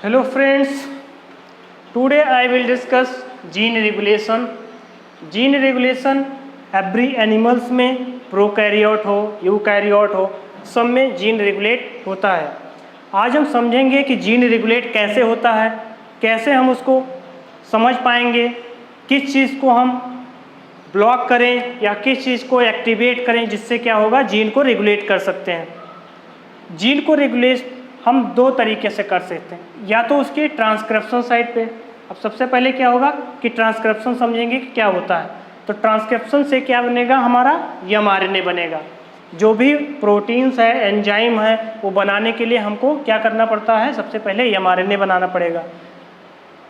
Hello friends, today I will discuss gene regulation. Gene regulation every animals में prokaryote हो eukaryote हो सब में जीन रेगुलेट होता है। आज हम समझेंगे कि जीन रेगुलेट कैसे होता है, कैसे हम उसको समझ पाएंगे, किस चीज़ को हम ब्लॉक करें या किस चीज़ को एक्टिवेट करें जिससे क्या होगा जीन को रेगुलेट कर सकते हैं। जीन को रेगुलेट हम दो तरीके से कर सकते हैं, या तो उसके ट्रांसक्रिप्शन साइड पे। अब सबसे पहले क्या होगा कि ट्रांसक्रिप्शन समझेंगे कि क्या होता है। तो ट्रांसक्रिप्शन से क्या बनेगा, हमारा एमआरएनए बनेगा। जो भी प्रोटीन्स है, एंजाइम है, वो बनाने के लिए हमको क्या करना पड़ता है, सबसे पहले एमआरएनए बनाना पड़ेगा।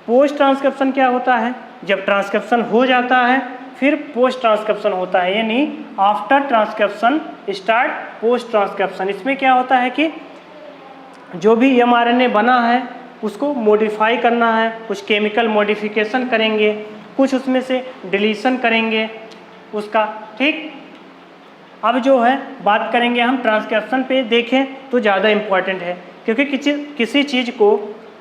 पोस्ट ट्रांसक्रिप्शन क्या होता है, जब ट्रांसक्रिप्शन हो जाता है फिर पोस्ट ट्रांसक्रिप्शन होता है, यानी after transcription start post transcription. इसमें क्या होता है कि जो भी एमआरएनए बना है उसको मॉडिफाई करना है, कुछ केमिकल मॉडिफिकेशन करेंगे, कुछ उसमें से डिलीशन करेंगे उसका। ठीक, अब जो है बात करेंगे हम ट्रांसक्रिप्शन पे। देखें तो ज़्यादा इम्पॉर्टेंट है, क्योंकि किसी चीज़ को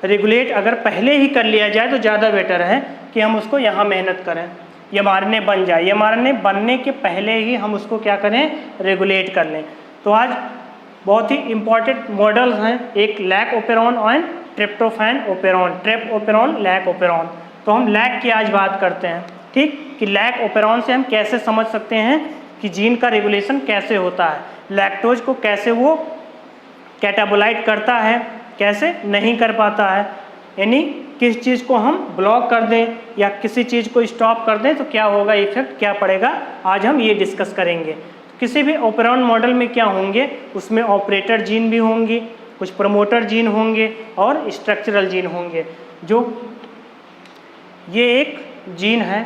रेगुलेट अगर पहले ही कर लिया जाए तो ज़्यादा बेटर है कि हम उसको यहाँ मेहनत करें, एमआरएनए बन जाए। एमआरएनए बनने के पहले ही हम उसको क्या करें, रेगुलेट कर लें। तो आज बहुत ही इम्पॉर्टेंट मॉडल्स हैं, एक लैक ओपेरॉन और tryptophan operon, trip operon, lac operon. तो हम लैक की आज बात करते हैं, ठीक, कि लैक ओपेरॉन से हम कैसे समझ सकते हैं कि जीन का रेगुलेशन कैसे होता है, लैक्टोज को कैसे वो कैटाबोलाइट करता है, कैसे नहीं कर पाता है, यानी किस चीज़ को हम ब्लॉक कर दें या किसी चीज़ को स्टॉप कर दें तो क्या होगा, इफेक्ट क्या पड़ेगा, आज हम ये डिस्कस करेंगे। किसी भी ओपेरॉन मॉडल में क्या होंगे, उसमें ऑपरेटर जीन भी होंगी, कुछ प्रमोटर जीन होंगे और स्ट्रक्चरल जीन होंगे। जो ये एक जीन है,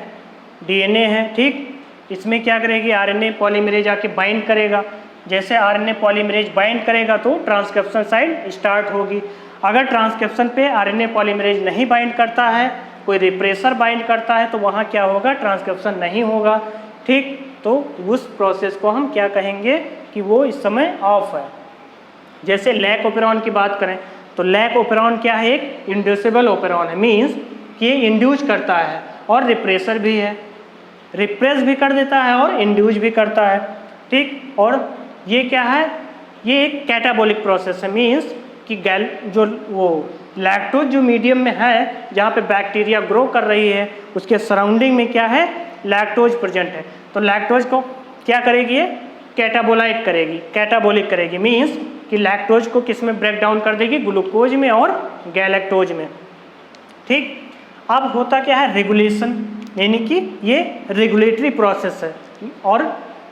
डीएनए है, ठीक, इसमें क्या करेगी, आरएनए पॉलीमरेज आके बाइंड करेगा। जैसे आरएनए पॉलीमरेज बाइंड करेगा तो ट्रांसक्रिप्शन साइड स्टार्ट होगी। अगर ट्रांसक्रिप्शन पे आरएनए पॉलीमरेज नहीं बाइंड करता है, कोई रिप्रेसर बाइंड करता है, तो वहाँ क्या होगा, ट्रांसक्रिप्शन नहीं होगा। ठीक, तो उस प्रोसेस को हम क्या कहेंगे कि वो इस समय ऑफ है। जैसे लैक ओपेरॉन की बात करें तो लैक ओपेरॉन क्या है, एक इंड्यूसिबल ओपेरॉन है, मीन्स कि ये इंड्यूस करता है और रिप्रेसर भी है, रिप्रेस भी कर देता है और इंड्यूस भी करता है। ठीक, और ये क्या है, ये एक कैटाबोलिक प्रोसेस है, मीन्स कि जो वो लैक्टोज जो मीडियम में है जहाँ पे बैक्टीरिया ग्रो कर रही है उसके सराउंडिंग में क्या है, लैक्टोज प्रेजेंट है। तो लैक्टोज को क्या करेगी, ये कैटाबोलाइट करेगी, कैटाबोलिक करेगी, मीन्स कि लैक्टोज को किस में ब्रेक डाउन कर देगी, ग्लूकोज में और गैलेक्टोज में। ठीक, अब होता क्या है, रेगुलेशन, यानी कि ये रेगुलेटरी प्रोसेस है। और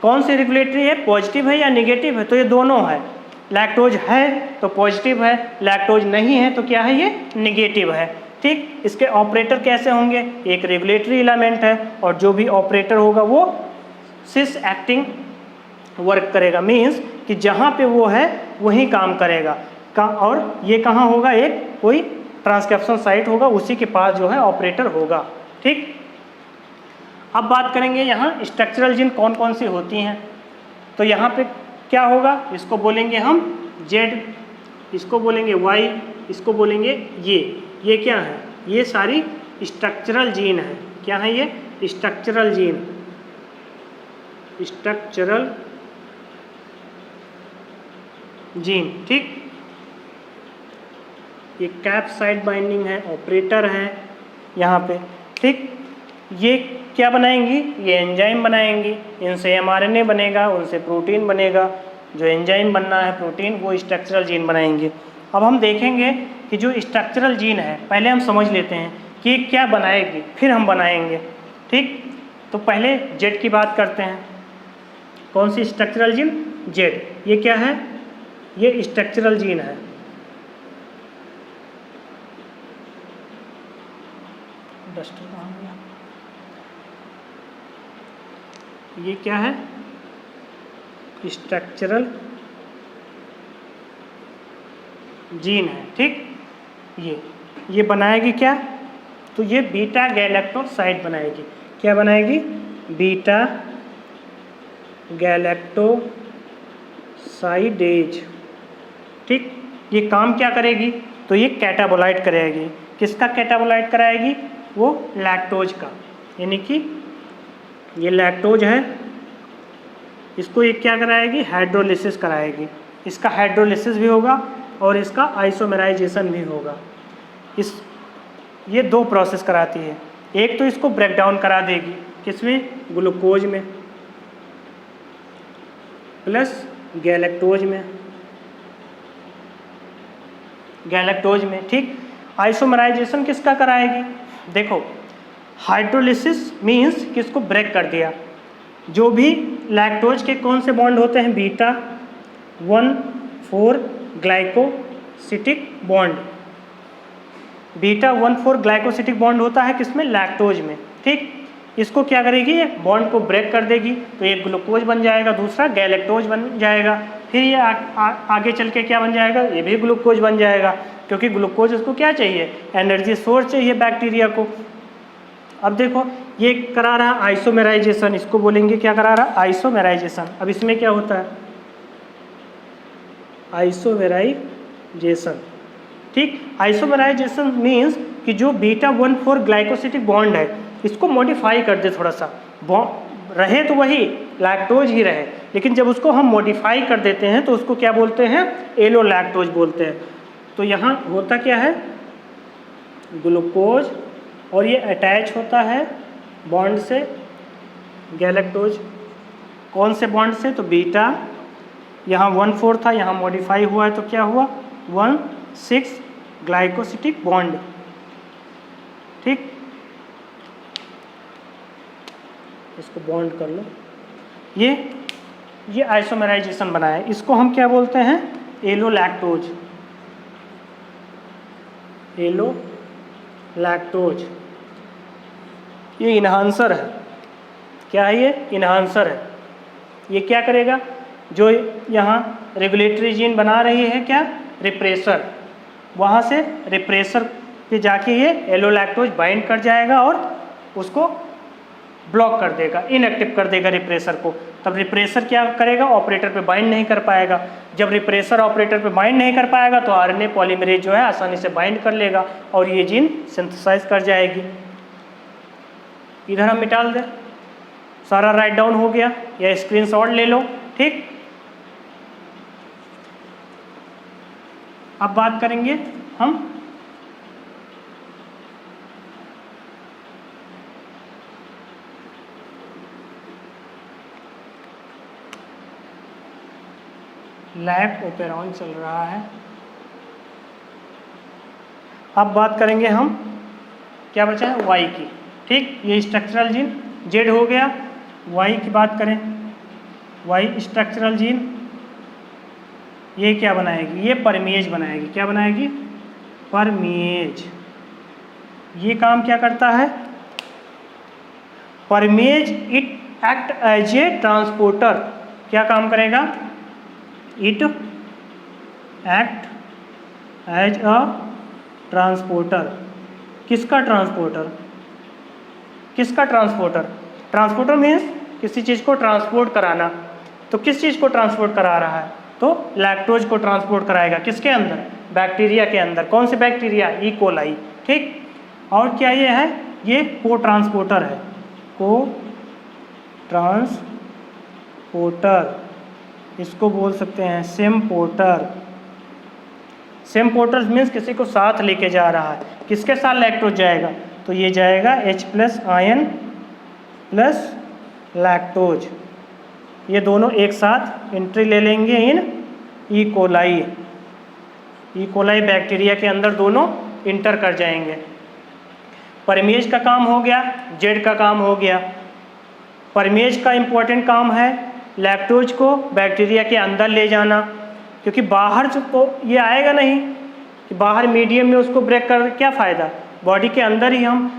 कौन सी रेगुलेटरी है, पॉजिटिव है या निगेटिव है, तो ये दोनों है। लैक्टोज है तो पॉजिटिव है, लैक्टोज नहीं है तो क्या है, ये निगेटिव है। ठीक, इसके ऑपरेटर कैसे होंगे, एक रेगुलेटरी एलिमेंट है और जो भी ऑपरेटर होगा वो सिस एक्टिंग वर्क करेगा, मीन्स कि जहाँ पे वो है वहीं काम करेगा। और ये कहाँ होगा, एक कोई ट्रांसक्रिप्शन साइट होगा, उसी के पास जो है ऑपरेटर होगा। ठीक, अब बात करेंगे यहाँ स्ट्रक्चरल जीन कौन कौन सी होती हैं। तो यहाँ पे क्या होगा, इसको बोलेंगे हम जेड, इसको बोलेंगे वाई, इसको बोलेंगे ये क्या है, ये सारी स्ट्रक्चरल जीन है। क्या है ये, स्ट्रक्चरल जीन, स्ट्रक्चरल जीन। ठीक, ये कैप साइड बाइंडिंग है, ऑपरेटर है यहाँ पे। ठीक, ये क्या बनाएंगी, ये एंजाइम बनाएंगी, इनसे एमआरएनए बनेगा, उनसे प्रोटीन बनेगा। जो एंजाइम बनना है प्रोटीन, वो स्ट्रक्चरल जीन बनाएंगे। अब हम देखेंगे कि जो स्ट्रक्चरल जीन है, पहले हम समझ लेते हैं कि क्या बनाएगी, फिर हम बनाएंगे। ठीक, तो पहले जेड की बात करते हैं। कौन सी स्ट्रक्चरल जीन, जेड। ये क्या है, ये स्ट्रक्चरल जीन है। डस्टर कहाँ गया, ये क्या है, स्ट्रक्चरल जीन है। ठीक, ये बनाएगी क्या, तो ये बीटा गैलेक्टोसाइड बनाएगी। क्या बनाएगी, बीटा गैलेक्टोसाइडेज। ठीक, ये काम क्या करेगी, तो ये कैटाबोलाइट कराएगी। किसका कैटाबोलाइट कराएगी? वो लैक्टोज का, यानी कि ये लैक्टोज है, इसको ये क्या कराएगी? हाइड्रोलिसिस कराएगी। इसका हाइड्रोलिसिस भी होगा और इसका आइसोमेराइजेशन भी होगा। ये दो प्रोसेस कराती है। एक तो इसको ब्रेक डाउन करा देगी, किसमें? ग्लूकोज में प्लस गैलेक्टोज में, ठीक। आइसोमराइजेशन किसका कराएगी? देखो, हाइड्रोलिसिस मीन्स किसको ब्रेक कर दिया। जो भी लैक्टोज के कौन से बॉन्ड होते हैं? Beta 1,4 glycosidic bond. Beta 1,4 glycosidic bond होता है किसमें? लैक्टोज में, ठीक। इसको क्या करेगी? ये बॉन्ड को ब्रेक कर देगी, तो एक ग्लूकोज बन जाएगा, दूसरा गैलेक्टोज बन जाएगा। फिर ये आगे चल के क्या बन जाएगा? ये भी ग्लूकोज बन जाएगा, क्योंकि ग्लूकोज उसको क्या चाहिए? एनर्जी सोर्स चाहिए बैक्टीरिया को। अब देखो, ये करा रहा आइसोमेराइजेशन, इसको बोलेंगे क्या करा रहा? आइसोमेराइजेशन। अब इसमें क्या होता है? आइसोमेराइजेशन, ठीक। आइसोमेराइजेशन मीन्स कि जो बीटा 1,4 ग्लाइकोसिटिक बॉन्ड है इसको मॉडिफाई कर दे थोड़ा सा। रहे तो वही लैक्टोज ही रहे, लेकिन जब उसको हम मॉडिफाई कर देते हैं तो उसको क्या बोलते हैं? एलो लैक्टोज बोलते हैं। तो यहाँ होता क्या है? ग्लूकोज, और ये अटैच होता है बॉन्ड से गैलेक्टोज। कौन से बॉन्ड से? तो बीटा, यहाँ 1,4 था, यहाँ मॉडिफाई हुआ है तो क्या हुआ? 1,6 ग्लाइकोसिटिक बॉन्ड, ठीक। इसको बॉन्ड कर लो। ये आइसोमेराइजेशन बना है, इसको हम क्या बोलते हैं? Allolactose. एलो लैक्टोज ये इन्हांसर है। क्या है ये? इन्हांसर है। ये क्या करेगा? जो यहाँ रेगुलेटरी जीन बना रही है क्या? रिप्रेसर, वहाँ से रिप्रेसर पे जाके ये एलो लैक्टोज बाइंड कर जाएगा और उसको ब्लॉक कर देगा, इनएक्टिव कर देगा रिप्रेसर को। तब रिप्रेसर क्या करेगा? ऑपरेटर पे बाइंड नहीं कर पाएगा। जब रिप्रेसर ऑपरेटर पे बाइंड नहीं कर पाएगा तो आरएनए पॉलीमरेज जो है आसानी से बाइंड कर लेगा और ये जीन सिंथेसाइज कर जाएगी। इधर हम मिटा दें, सारा राइट डाउन हो गया, या स्क्रीनशॉट ले लो, ठीक। अब बात करेंगे हम लैक ओपेरॉन चल रहा है। अब बात करेंगे हम, क्या बचा है? वाई की, ठीक। ये स्ट्रक्चरल जीन जेड हो गया। वाई की बात करें, वाई स्ट्रक्चरल जीन ये क्या बनाएगी? ये परमेज बनाएगी। क्या बनाएगी? परमेज। ये काम क्या करता है? Permease it act as a transporter. क्या काम करेगा? It act as a transporter. किसका ट्रांसपोर्टर? किसका ट्रांसपोर्टर? ट्रांसपोर्टर मीन्स किसी चीज़ को ट्रांसपोर्ट कराना। तो किस चीज़ को ट्रांसपोर्ट करा रहा है? तो लैक्टोज को ट्रांसपोर्ट कराएगा। किसके अंदर? बैक्टीरिया के अंदर। कौन से बैक्टीरिया? ई कोलाई, ठीक। और क्या ये है? ये को ट्रांसपोर्टर है, को ट्रांसपोर्टर। इसको बोल सकते हैं सिम्पोर्टर। सिम्पोर्टर मीन्स किसी को साथ लेके जा रहा है। किसके साथ लैक्टोज जाएगा? तो ये जाएगा H+ आयन प्लस लैक्टोज, ये दोनों एक साथ एंट्री ले लेंगे इन E coli. E coli bacteria के अंदर दोनों इंटर कर जाएंगे। परमेज का काम हो गया, जेड का काम हो गया। परमेज का इम्पोर्टेंट काम है लैक्टोज को बैक्टीरिया के अंदर ले जाना, क्योंकि बाहर जो तो ये आएगा नहीं कि बाहर मीडियम में उसको ब्रेक कर क्या फ़ायदा। बॉडी के अंदर ही हम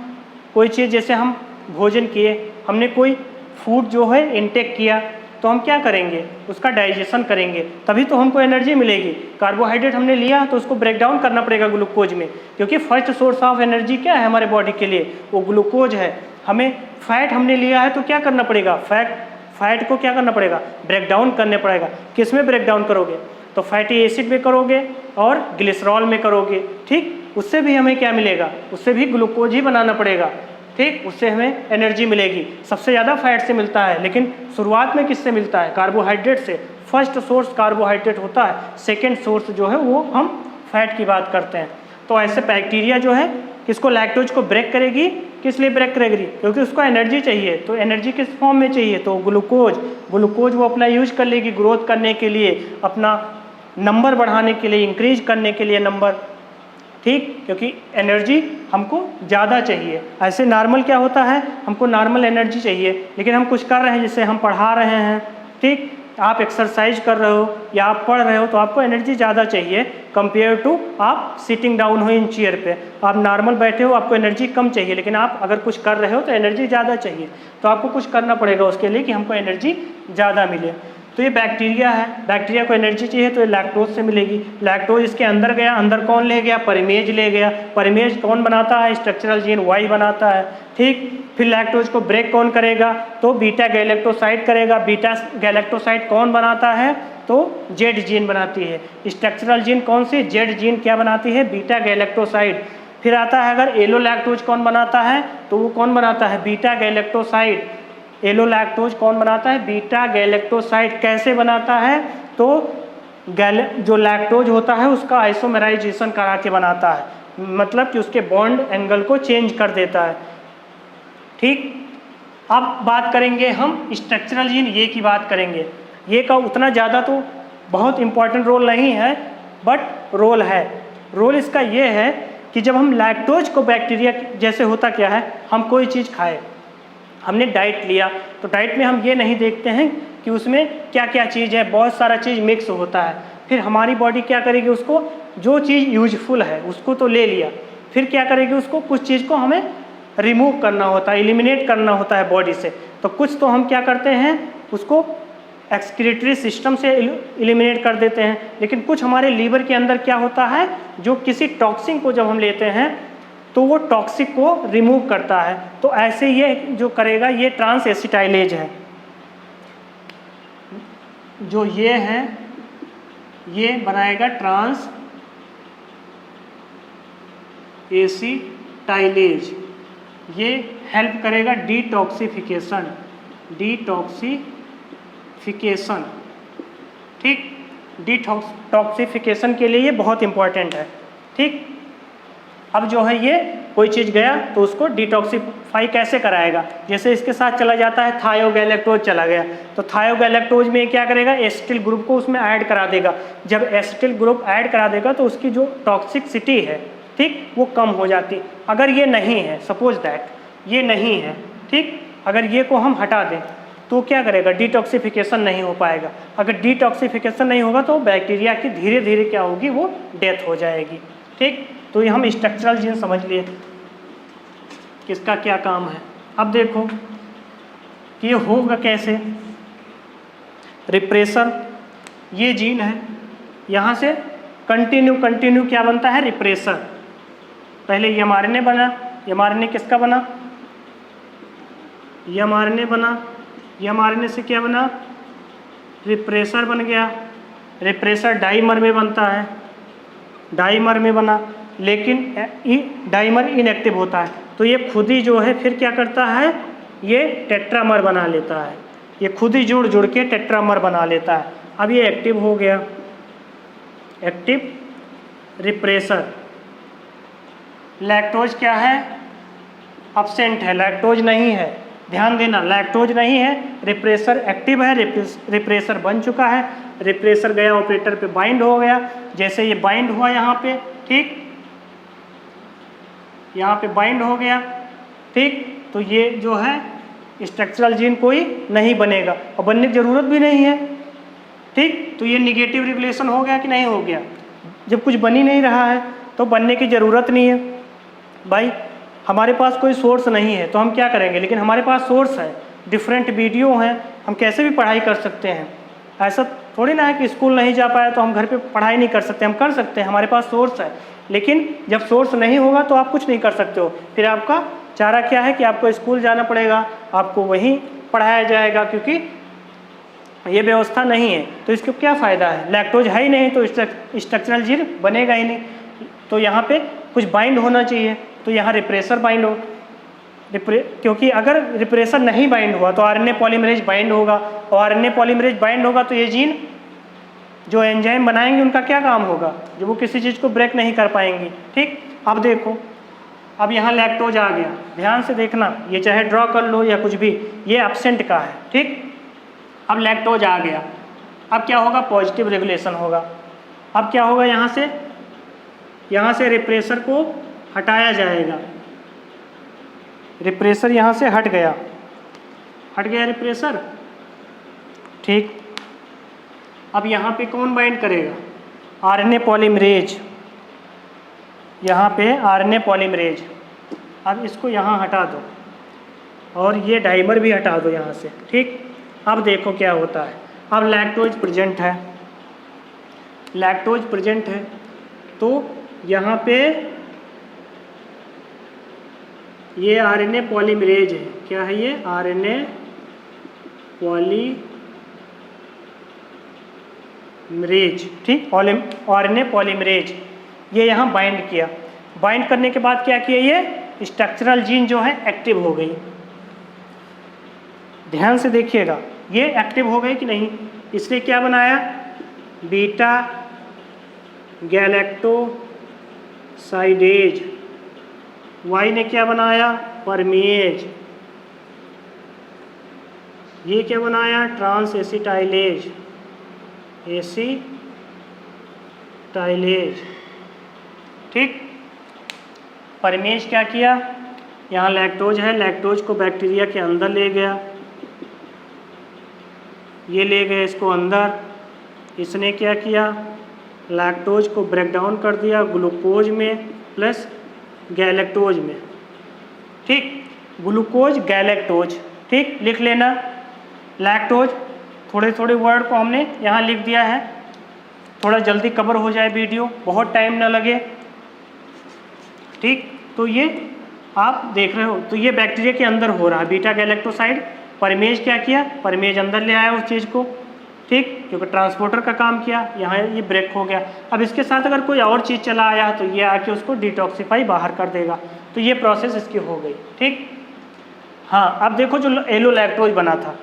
कोई चीज़, जैसे हम भोजन किए, हमने कोई फूड जो है इनटेक किया, तो हम क्या करेंगे? उसका डाइजेशन करेंगे, तभी तो हमको एनर्जी मिलेगी। कार्बोहाइड्रेट हमने लिया तो उसको ब्रेक डाउन करना पड़ेगा ग्लूकोज में, क्योंकि फर्स्ट सोर्स ऑफ एनर्जी क्या है हमारे बॉडी के लिए? वो ग्लूकोज है। हमें फैट हमने लिया है तो क्या करना पड़ेगा? फैट को क्या करना पड़ेगा? ब्रेक डाउन करने पड़ेगा। किस में ब्रेक डाउन करोगे? तो फैटी एसिड में करोगे और ग्लिसरॉल में करोगे, ठीक। उससे भी हमें क्या मिलेगा, उससे भी ग्लूकोज ही बनाना पड़ेगा, ठीक। उससे हमें एनर्जी मिलेगी। सबसे ज़्यादा फैट से मिलता है, लेकिन शुरुआत में किससे मिलता है, कार्बोहाइड्रेट से। फर्स्ट सोर्स कार्बोहाइड्रेट होता है, सेकेंड सोर्स जो है वो हम फैट की बात करते हैं। तो ऐसे बैक्टीरिया जो है किसको, लैक्टोज को ब्रेक करेगी। किस लिए ब्रेक करेगी, क्योंकि उसको एनर्जी चाहिए। तो एनर्जी किस फॉर्म में चाहिए, तो ग्लूकोज वो अपना यूज कर लेगी ग्रोथ करने के लिए, अपना नंबर बढ़ाने के लिए, इंक्रीज करने के लिए नंबर, ठीक। क्योंकि एनर्जी हमको ज़्यादा चाहिए। ऐसे नॉर्मल क्या होता है, हमको नॉर्मल एनर्जी चाहिए, लेकिन हम कुछ कर रहे हैं, जैसे हम पढ़ा रहे हैं, ठीक। आप एक्सरसाइज कर रहे हो या आप पढ़ रहे हो तो आपको एनर्जी ज़्यादा चाहिए कंपेयर टू आप सिटिंग डाउन हो इन चेयर पे। आप नॉर्मल बैठे हो, आपको एनर्जी कम चाहिए, लेकिन आप अगर कुछ कर रहे हो तो एनर्जी ज़्यादा चाहिए। तो आपको कुछ करना पड़ेगा उसके लिए कि हमको एनर्जी ज़्यादा मिले। तो ये बैक्टीरिया है, बैक्टीरिया को एनर्जी चाहिए तो ये लैक्टोज से मिलेगी। लैक्टोज इसके अंदर गया, अंदर कौन ले गया, परिमेज ले गया। परिमेज कौन बनाता है, स्ट्रक्चरल जीन वाई बनाता है, ठीक। फिर लैक्टोज को ब्रेक कौन करेगा, तो बीटा गैलेक्टोसाइड करेगा। बीटा गैलेक्टोसाइड कौन बनाता है, तो जेड जीन बनाती है। स्ट्रक्चरल जीन कौन सी, जेड जीन क्या बनाती है, बीटा गैलेक्टोसाइड। फिर आता है अगर एलो लैक्टोज कौन बनाता है, तो वो कौन बनाता है, बीटा गैलेक्टोसाइड। एलो लैक्टोज कौन बनाता है, बीटा गैलेक्टोसाइड। कैसे बनाता है, तो जो लैक्टोज होता है उसका आइसोमेराइजेशन करा के बनाता है, मतलब कि उसके बॉन्ड एंगल को चेंज कर देता है, ठीक। अब बात करेंगे हम स्ट्रक्चरल जीन ये की बात करेंगे। ये का उतना ज़्यादा तो बहुत इम्पॉर्टेंट रोल नहीं है, बट रोल है। रोल इसका ये है कि जब हम लैक्टोज को, बैक्टीरिया जैसे होता क्या है, हम कोई चीज़ खाए, हमने डाइट लिया, तो डाइट में हम ये नहीं देखते हैं कि उसमें क्या क्या चीज़ है, बहुत सारा चीज़ मिक्स होता है। फिर हमारी बॉडी क्या करेगी, उसको जो चीज़ यूजफुल है उसको तो ले लिया, फिर क्या करेगी, उसको कुछ चीज़ को हमें रिमूव करना होता है, एलिमिनेट करना होता है बॉडी से। तो कुछ तो हम क्या करते हैं, उसको एक्सक्रीटरी सिस्टम से एलिमिनेट कर देते हैं, लेकिन कुछ हमारे लीवर के अंदर क्या होता है, जो किसी टॉक्सिन को जब हम लेते हैं तो वो टॉक्सिक को रिमूव करता है। तो ऐसे ये जो करेगा, ये ट्रांस एसिटाइलेज है। जो ये है, ये बनाएगा ट्रांस एसिटाइलेज। ये हेल्प करेगा डिटॉक्सिफिकेशन, ठीक। डिटॉक्सिफिकेशन के लिए ये बहुत इंपॉर्टेंट है, ठीक। अब जो है ये कोई चीज़ गया तो उसको डिटॉक्सिफाई कैसे कराएगा, जैसे इसके साथ चला जाता है थायोगैलेक्टोज चला गया, तो थायोगैलेक्टोज में क्या करेगा, एसिटिल ग्रुप को उसमें ऐड करा देगा। जब एसिटिल ग्रुप ऐड करा देगा तो उसकी जो टॉक्सिसिटी है, ठीक, वो कम हो जाती। अगर ये नहीं है, सपोज दैट ये नहीं है, ठीक, अगर ये को हम हटा दें तो क्या करेगा, डिटॉक्सिफिकेशन नहीं हो पाएगा। अगर डिटॉक्सिफिकेशन नहीं होगा तो बैक्टीरिया की धीरे धीरे क्या होगी, वो डेथ हो जाएगी, ठीक। तो ये हम स्ट्रक्चरल जीन समझ लिए किसका क्या काम है। अब देखो कि ये होगा कैसे, रिप्रेसर, ये जीन है, यहाँ से कंटिन्यू क्या बनता है, रिप्रेसर। पहले mRNA बना, mRNA किसका बना, mRNA बना, mRNA से क्या बना, रिप्रेसर बन गया। रिप्रेसर डाइमर में बनता है, डाइमर में बना, लेकिन डाइमर इनएक्टिव होता है, तो ये खुद ही जो है फिर क्या करता है, ये टेट्रामर बना लेता है। ये खुद ही जुड़ के टेट्रामर बना लेता है। अब ये एक्टिव हो गया, एक्टिव रिप्रेसर। लैक्टोज क्या है, अब्सेंट है, लैक्टोज नहीं है, ध्यान देना, लैक्टोज नहीं है, रिप्रेसर एक्टिव है, रिप्रेसर बन चुका है। रिप्रेसर गया ऑपरेटर पे बाइंड हो गया, जैसे ये बाइंड हुआ यहाँ पे, ठीक, यहाँ पे बाइंड हो गया, ठीक, तो ये जो है स्ट्रक्चरल जीन कोई नहीं बनेगा और बनने की ज़रूरत भी नहीं है, ठीक। तो ये निगेटिव रेगुलेशन हो गया कि नहीं हो गया, जब कुछ बन ही नहीं रहा है तो बनने की ज़रूरत नहीं है। भाई हमारे पास कोई सोर्स नहीं है तो हम क्या करेंगे, लेकिन हमारे पास सोर्स है, डिफरेंट वीडियो हैं, हम कैसे भी पढ़ाई कर सकते हैं। ऐसा थोड़ी ना है कि स्कूल नहीं जा पाए तो हम घर पे पढ़ाई नहीं कर सकते, हम कर सकते हैं, हमारे पास सोर्स है। लेकिन जब सोर्स नहीं होगा तो आप कुछ नहीं कर सकते हो, फिर आपका चारा क्या है कि आपको स्कूल जाना पड़ेगा, आपको वहीं पढ़ाया जाएगा, क्योंकि ये व्यवस्था नहीं है तो इसको क्या फ़ायदा है? लैक्टोज है ही नहीं तो स्ट्रक्चरल जीन बनेगा ही नहीं। तो यहाँ पे कुछ बाइंड होना चाहिए, तो यहाँ रिप्रेसर बाइंड हो, क्योंकि अगर रिप्रेसर नहीं बाइंड हुआ तो आरएनए पॉलीमरेज बाइंड होगा, और आरएनए पॉलीमरेज बाइंड होगा तो ये जीन जो एंजाइम बनाएंगे उनका क्या काम होगा? जो वो किसी चीज़ को ब्रेक नहीं कर पाएंगी। ठीक, अब देखो, अब यहाँ लैक्टोज आ गया, ध्यान से देखना, ये चाहे ड्रॉ कर लो या कुछ भी, ये एब्सेंट का है। ठीक, अब लैक्टोज आ गया, अब क्या होगा? पॉजिटिव रेगुलेशन होगा। अब क्या होगा? यहाँ से रिप्रेसर को हटाया जाएगा। रिप्रेसर यहाँ से हट गया रिप्रेसर। ठीक, अब यहाँ पे कौन बाइंड करेगा? आरएनए पॉलीमरेज, यहाँ पे आरएनए पॉलीमरेज। अब इसको यहाँ हटा दो और ये डाइमर भी हटा दो यहाँ से। ठीक, अब देखो क्या होता है। अब लैक्टोज प्रेजेंट है, तो यहाँ पे ये आरएनए पॉलीमरेज है। क्या है ये? RNA polymerase. ठीक, आरएनए पॉलीमरेज ये यहाँ बाइंड किया। बाइंड करने के बाद क्या किया? ये स्ट्रक्चरल जीन जो है एक्टिव हो गई। ध्यान से देखिएगा, ये एक्टिव हो गई कि नहीं? इसने क्या बनाया? Beta galactosidase. वाई ने क्या बनाया? परमेज। ये क्या बनाया? Transacetylase. ठीक, परमेज क्या किया? यहाँ लैक्टोज है, लैक्टोज को बैक्टीरिया के अंदर ले गया, ये ले गए इसको अंदर। इसने क्या किया? लैक्टोज को ब्रेक डाउन कर दिया ग्लूकोज में प्लस गैलेक्टोज में। ठीक, ग्लूकोज गैलेक्टोज। ठीक, लिख लेना लैक्टोज। थोड़े थोड़े वर्ड को हमने यहाँ लिख दिया है, थोड़ा जल्दी कवर हो जाए वीडियो, बहुत टाइम ना लगे। ठीक, तो ये आप देख रहे हो, तो ये बैक्टीरिया के अंदर हो रहा है बीटा गैलेक्टोसाइड। परमेज क्या किया? परमेज अंदर ले आया उस चीज़ को। ठीक, क्योंकि ट्रांसपोर्टर का काम किया, यहाँ ये ब्रेक हो गया। अब इसके साथ अगर कोई और चीज़ चला आया तो ये आके उसको डिटॉक्सिफाई बाहर कर देगा। तो ये प्रोसेस इसकी हो गई। ठीक, हाँ, अब देखो जो एलो लैक्टोज बना था,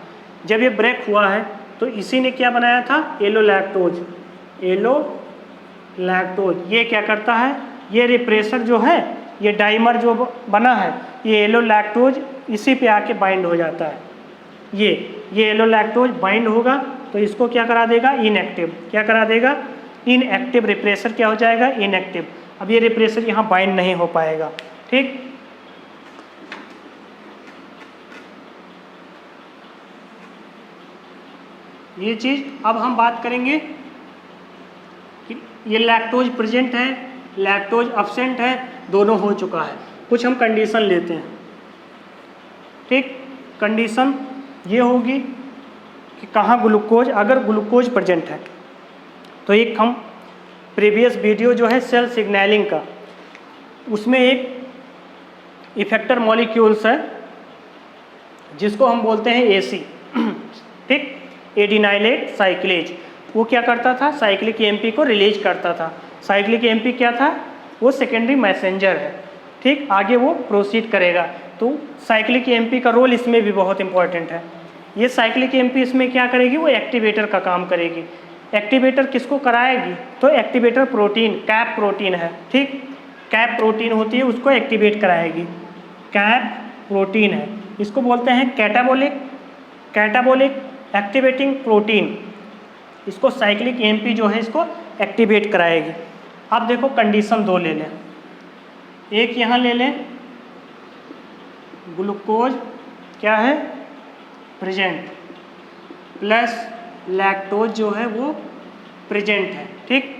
जब ये ब्रेक हुआ है तो इसी ने क्या बनाया था? Allolactose. ये क्या करता है? ये रिप्रेसर जो है, ये डाइमर जो बना है, ये एलो लैक्टोज इसी पे आके बाइंड हो जाता है। ये एलो लैक्टोज बाइंड होगा तो इसको क्या करा देगा? इनएक्टिव। क्या करा देगा? इनएक्टिव। रिप्रेसर क्या हो जाएगा? इनएक्टिव। अब ये रिप्रेसर यहाँ बाइंड नहीं हो पाएगा। ठीक, ये चीज़ अब हम बात करेंगे कि ये लैक्टोज प्रेजेंट है, लैक्टोज अब्सेंट है, दोनों हो चुका है। कुछ हम कंडीशन लेते हैं। ठीक, कंडीशन ये होगी कि कहाँ ग्लूकोज, अगर ग्लूकोज प्रेजेंट है तो एक हम प्रीवियस वीडियो जो है सेल सिग्नलिंग का, उसमें एक इफेक्टर मॉलिक्यूल्स है जिसको हम बोलते हैं एसी। ठीक, एडिनाइलेट साइक्लेज। वो क्या करता था? साइक्लिक एमपी को रिलीज करता था। साइक्लिक एमपी क्या था? वो सेकेंडरी मैसेंजर है। ठीक, आगे वो प्रोसीड करेगा। तो साइक्लिक एमपी का रोल इसमें भी बहुत इंपॉर्टेंट है। ये साइक्लिक एमपी इसमें क्या करेगी? वो एक्टिवेटर का काम करेगी। एक्टिवेटर किसको कराएगी? तो एक्टिवेटर प्रोटीन, कैप प्रोटीन है। ठीक, कैप प्रोटीन होती है, उसको एक्टिवेट कराएगी। कैप प्रोटीन है, इसको बोलते हैं कैटाबोलिक एक्टिवेटिंग प्रोटीन। इसको साइक्लिक एमपी जो है इसको एक्टिवेट कराएगी। अब देखो कंडीशन 2 ले लें। एक यहाँ ले लें, ग्लूकोज क्या है? प्रेजेंट, प्लस लैक्टोज जो है वो प्रेजेंट है। ठीक,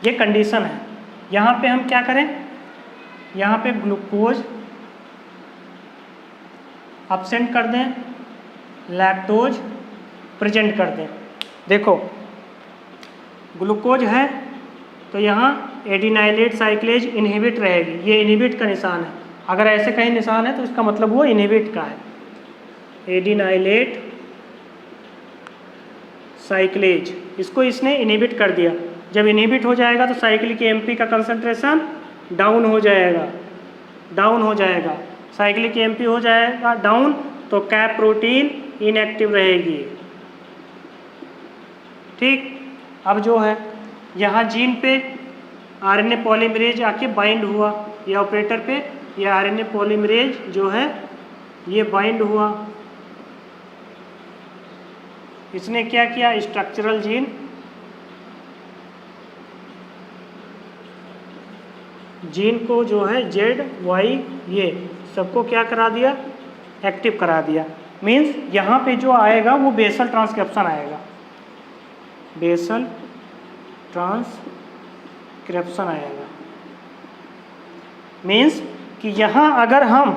ये कंडीशन है। यहाँ पे हम क्या करें? यहाँ पे ग्लूकोज अब्सेंट कर दें, लैक्टोज प्रेजेंट कर दें। देखो ग्लूकोज है तो यहाँ एडिनाइलेट साइक्लेज इनहिबिट रहेगी, ये इनहिबिट का निशान है। अगर ऐसे कहीं निशान है तो इसका मतलब वो इनहिबिट का है। एडिनाइलेट साइक्लेज, इसको इसने इनहिबिट कर दिया। जब इनहिबिट हो जाएगा तो साइक्लिक एएमपी का कंसंट्रेशन डाउन हो जाएगा, डाउन हो जाएगा। साइक्लिक एएमपी हो जाएगा डाउन तो कैप प्रोटीन इनएक्टिव रहेगी। ठीक, अब जो है यहाँ जीन पे आरएनए पॉलीमरेज आके बाइंड हुआ, ये ऑपरेटर पे ये आरएनए पॉलीमरेज जो है ये बाइंड हुआ। इसने क्या किया, स्ट्रक्चरल जीन को जो है जेड वाई ये सबको क्या करा दिया, एक्टिव करा दिया। मीन्स यहाँ पे जो आएगा वो बेसल ट्रांसक्रिप्शन आएगा, बेसल ट्रांसक्रिप्शन आएगा। मीन्स कि यहाँ अगर हम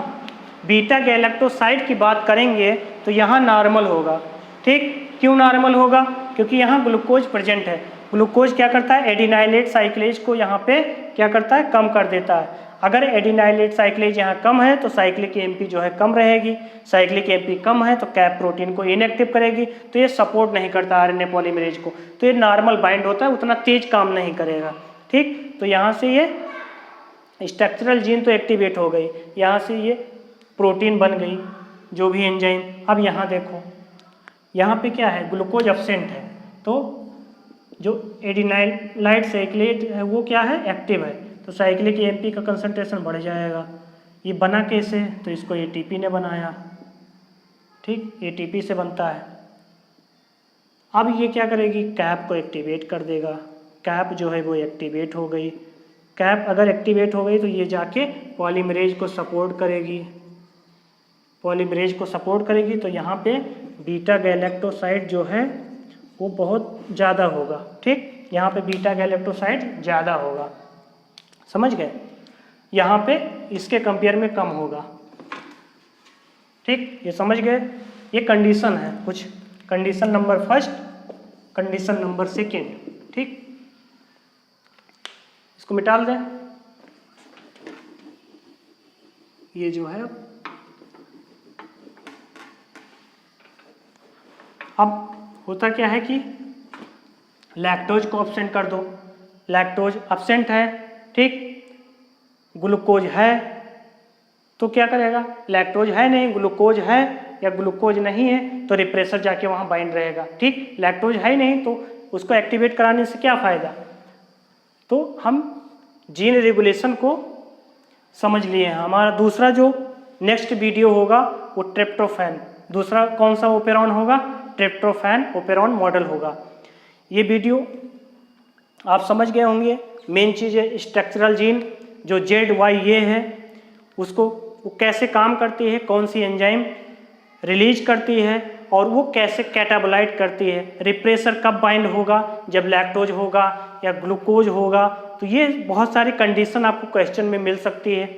बीटा गैलेक्टोसाइड की बात करेंगे तो यहाँ नॉर्मल होगा। ठीक, क्यों नॉर्मल होगा, क्योंकि यहाँ ग्लूकोज प्रेजेंट है। ग्लूकोज क्या करता है, एडिनाइलेट साइक्लेज को यहाँ पे क्या करता है, कम कर देता है। अगर एडिनाइलेट साइक्लेज यहाँ कम है तो साइक्लिक एएमपी जो है कम रहेगी, साइक्लिक एएमपी कम है तो कैप प्रोटीन को इनएक्टिव करेगी, तो ये सपोर्ट नहीं करता आरएनए पॉलीमरेज को, तो ये नॉर्मल बाइंड होता है, उतना तेज काम नहीं करेगा। ठीक, तो यहाँ से ये स्ट्रक्चरल जीन तो एक्टिवेट हो गई, यहाँ से ये प्रोटीन बन गई जो भी एंजाइम। अब यहाँ देखो, यहाँ पे क्या है, ग्लूकोज एब्सेंट है, तो जो एडिनाइलाइट साइक्लेट है वो क्या है, एक्टिव है, तो साइक्लिक एएमपी का कंसंट्रेशन बढ़ जाएगा। ये बना कैसे, तो इसको एटीपी ने बनाया। ठीक, एटीपी से बनता है। अब ये क्या करेगी, कैप को एक्टिवेट कर देगा। कैप जो है वो एक्टिवेट हो गई। कैप अगर एक्टिवेट हो गई तो ये जाके पॉलीमरेज को सपोर्ट करेगी, पॉलीमरेज को सपोर्ट करेगी, तो यहाँ पे बीटा गैलेक्टोसाइड जो है वो बहुत ज़्यादा होगा। ठीक, यहाँ पे बीटा गैलेक्टोसाइड ज़्यादा होगा, समझ गए, यहाँ पे इसके कंपेयर में कम होगा। ठीक, ये समझ गए। ये कंडीशन है, कुछ condition number first, condition number second. ठीक, इसको मिटा दें। ये जो है अब होता क्या है कि लैक्टोज को एब्सेंट कर दो, लैक्टोज एब्सेंट है। ठीक, ग्लूकोज है तो क्या करेगा, लैक्टोज है नहीं, ग्लूकोज है या ग्लूकोज नहीं है तो रिप्रेसर जाके वहाँ बाइंड रहेगा। ठीक, लैक्टोज है नहीं तो उसको एक्टिवेट कराने से क्या फ़ायदा। तो हम जीन रेगुलेशन को समझ लिए हैं। हमारा दूसरा जो नेक्स्ट वीडियो होगा वो ट्रिप्टोफैन, दूसरा कौन सा ओपेरॉन होगा, ट्रिप्टोफैन ओपेरॉन मॉडल होगा। ये वीडियो आप समझ गए होंगे। मेन चीज़ है स्ट्रक्चरल जीन जो जेड वाई ये है, उसको वो कैसे काम करती है, कौन सी एंजाइम रिलीज करती है और वो कैसे कैटाबोलाइट करती है, रिप्रेसर कब बाइंड होगा, जब लैक्टोज होगा या ग्लूकोज होगा। तो ये बहुत सारी कंडीशन आपको क्वेश्चन में मिल सकती है।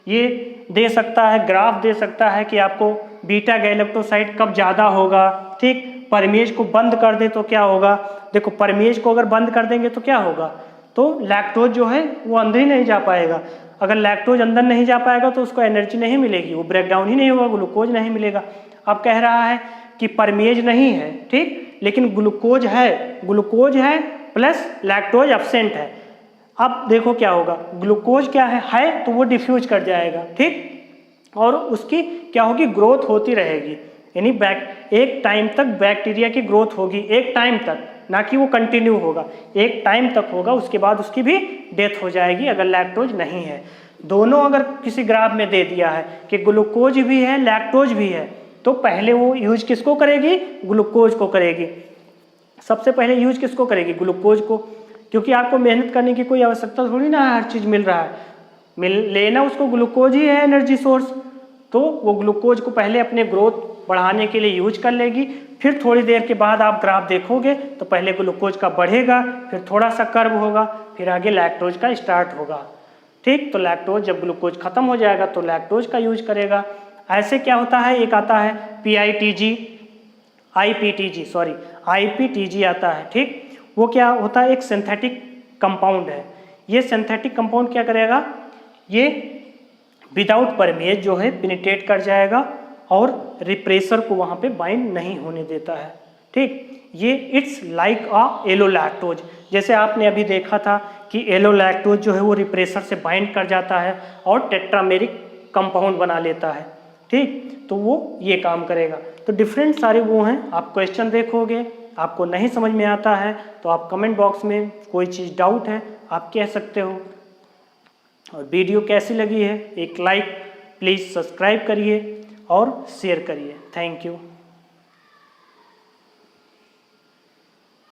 ये दे सकता है, ग्राफ दे सकता है कि आपको बीटा गैलेक्टोसाइड कब ज़्यादा होगा। ठीक, परमेज को बंद कर दे तो क्या होगा, देखो परमेज को अगर बंद कर देंगे तो क्या होगा, तो लैक्टोज जो है वो अंदर ही नहीं जा पाएगा। अगर लैक्टोज अंदर नहीं जा पाएगा तो उसको एनर्जी नहीं मिलेगी, वो ब्रेक डाउन ही नहीं होगा, ग्लूकोज नहीं मिलेगा। अब कह रहा है कि परमेज नहीं है, ठीक, लेकिन ग्लूकोज है प्लस लैक्टोज एब्सेंट है। अब देखो क्या होगा, ग्लूकोज क्या है तो वो डिफ्यूज कर जाएगा। ठीक, और उसकी क्या होगी, ग्रोथ होती रहेगी, यानी एक टाइम तक बैक्टीरिया की ग्रोथ होगी, एक टाइम तक, ना कि वो कंटिन्यू होगा, एक टाइम तक होगा, उसके बाद उसकी भी डेथ हो जाएगी अगर लैक्टोज नहीं है। दोनों अगर किसी ग्राफ में दे दिया है कि ग्लूकोज भी है लैक्टोज भी है, तो पहले वो यूज किसको करेगी, ग्लूकोज को करेगी। सबसे पहले यूज किसको करेगी, ग्लूकोज को, क्योंकि आपको मेहनत करने की कोई आवश्यकता थोड़ी ना, हर चीज़ मिल रहा है, लेना उसको ग्लूकोज ही है एनर्जी सोर्स, तो वो ग्लूकोज को पहले अपने ग्रोथ बढ़ाने के लिए यूज कर लेगी। फिर थोड़ी देर के बाद आप ग्राफ देखोगे तो पहले ग्लूकोज का बढ़ेगा, फिर थोड़ा सा कर्व होगा, फिर आगे लैक्टोज का स्टार्ट होगा। ठीक, तो लैक्टोज जब ग्लूकोज खत्म हो जाएगा तो लैक्टोज का यूज करेगा। ऐसे क्या होता है, एक आता है आईपीटीजी आता है। ठीक, वो क्या होता है, एक सिंथेटिक कंपाउंड है। ये सिंथेटिक कंपाउंड क्या करेगा, ये विदाउट परमेज जो है पेनिट्रेट कर जाएगा और रिप्रेसर को वहाँ पे बाइंड नहीं होने देता है। ठीक। ये इट्स लाइक अ एलोलैक्टोज, जैसे आपने अभी देखा था कि एलोलैक्टोज जो है वो रिप्रेसर से बाइंड कर जाता है और टेट्रामेरिक कंपाउंड बना लेता है, ठीक। तो वो ये काम करेगा। तो डिफरेंट सारे वो हैं, आप क्वेश्चन देखोगे, आपको नहीं समझ में आता है तो आप कमेंट बॉक्स में कोई चीज़ डाउट है आप कह सकते हो। और वीडियो कैसी लगी है एक लाइक प्लीज़ सब्सक्राइब करिए और शेयर करिए। Thank you.